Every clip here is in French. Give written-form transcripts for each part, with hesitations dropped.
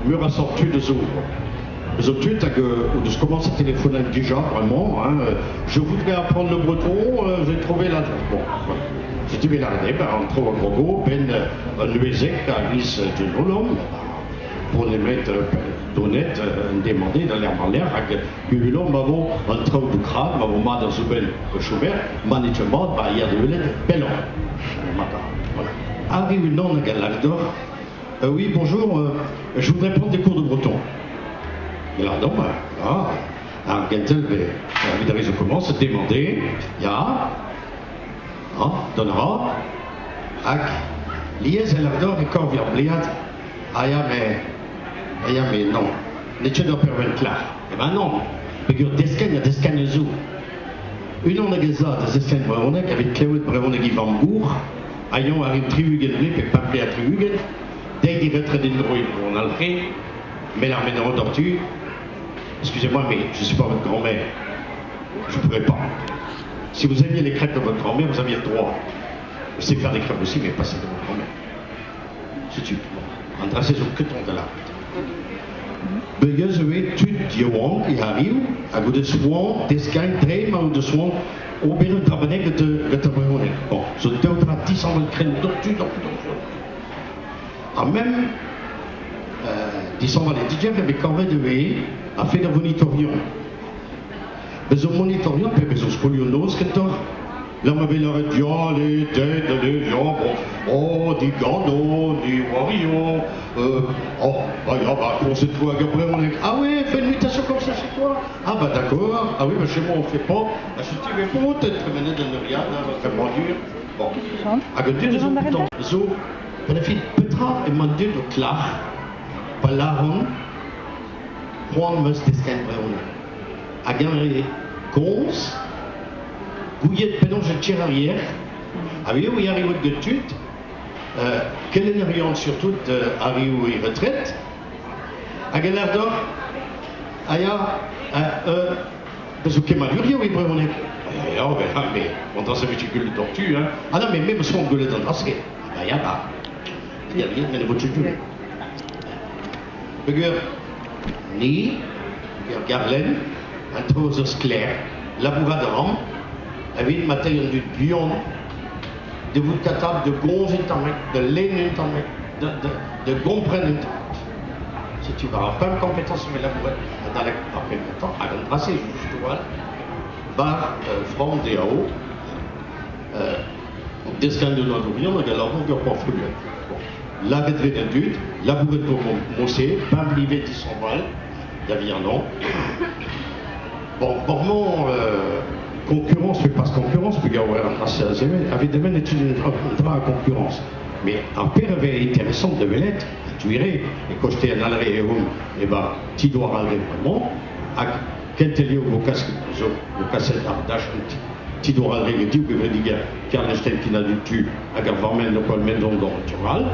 me rassortu de zo. Zo tu où je commence à téléphoner déjà vraiment. Hein, je voudrais apprendre le breton, j'ai trouvé la. Bon, voilà. J'ai dit, mais l'année, on trouve un gros un nuésec à l'is du Nolom, pour les mettre d'honnête, demander dans l'air en l'air, avec l'homme, m'avons un trou de crâne, m'avons mal dans ce bel chauffeur, management, il y a de l'élève, bel homme. Voilà. Arrive une non à Galardor. Oui, bonjour, je voudrais prendre des cours de breton. Galardor, alors, Gentel, je commence à demander, donnera, ak, liez Galardor et Corvier Bliat, mais non, les chefs d'opéra clair. Eh ben non, parce que desken, desken zou. Une on a gazat, des desken brevonek, avec Cléo de brevonek Ivambourg, ayant arrivé triugen blé, puis pas blé à triugen, dès qu'il retrait des nouilles pour en alfrer, mais la mène en tortue. Excusez-moi, mais je ne suis pas votre grand-mère. Je ne pourrais pas. Si vous aviez les crêpes de votre grand-mère, vous aviez le droit. Je sais faire des crêpes aussi, mais pas celles de votre grand-mère. C'est tout. Bon, en tracé sur que ton de là. Je vais tout dire, il arrive, à goût de soin, des scannes, très mal de soin, au bien de travailler que tu as. Bon, je te donne 10 ans de crème d'ortu, en même, disons, les DJ avaient quand même de a fait un monitorium. Mais un monitorium, puis mais un scolionos, que t'as. Là, m'avait l'air de les têtes, les gens, oh, des gandons, des warriors, on s'est trouvé à Gabriel, on est, ah oui, fais une mutation comme ça chez toi. Ah bah d'accord, ah oui, mais chez moi on fait pas. Je te dis, mais peut-être que maintenant de rien, ça va dur. Bon, à côté de ça, zo, benefit Petra et Mandieu de Clar, Palaron, Juan Mustescan Breon, à gagner Cons, Gouillet de pénonge de tir arrière, avec où il arrive de tut, quelle énergie surtout arrive où il retraite, à Galardor, Aya, parce que Maluria, oui, vraiment, mais on dans sa viticule de tortue, hein. Ah non, mais même son gueulet dans le basket, il y a pas. Il y a rien, mais le vote de Begur, ni, Garlen, un trousseau clair, laboura de rang, avec une matière de bion, de vous capable de gonzer de laine de comprendre. Si tu vas pas une compétence mais labourer dans la après le temps, à un tracé juste voilà, par front des hauts, destin de notre bion, on a la longueur pour fouiller. La vedrée d'un dut, labourer pour moncer, pas privé de son val, d'avion non. Bon, pour mon concurrence, mais pas concurrence, puis il y a un tracé à Zémen, avec des mêmes études de à concurrence. Mais en pire, avait intéressant de l'être, tu irais, et quand j'étais en alré et home, et ben, tu dois aller vraiment, à quel télé au cassette d'Ardache, tu dois aller, et tu veux dire, Karl Einstein qui n'a du tu, à Garvamen, le col Mendon dans le Tural,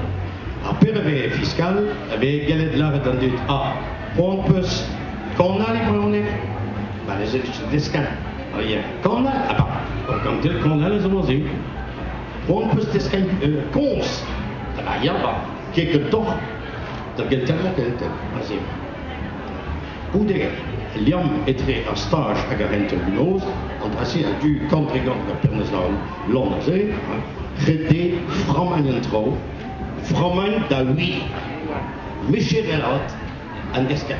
en pire, avait fiscal, avait galette de l'art et d'un dit, ah, pour un peu, quand on a les moyens, ben, les études des scans. Quand on a les homosés, on peut se descendre cons. Il y a quelques temps, de quel tellement qu'elle était. Pour dire, l'homme était en stage à Garenne-Terminose, entre assis à du contre-gant de la Perneslan, l'homme-osé, traité Fromagne-Intro, Fromagne d'Aoui, Michel Elot, en descant.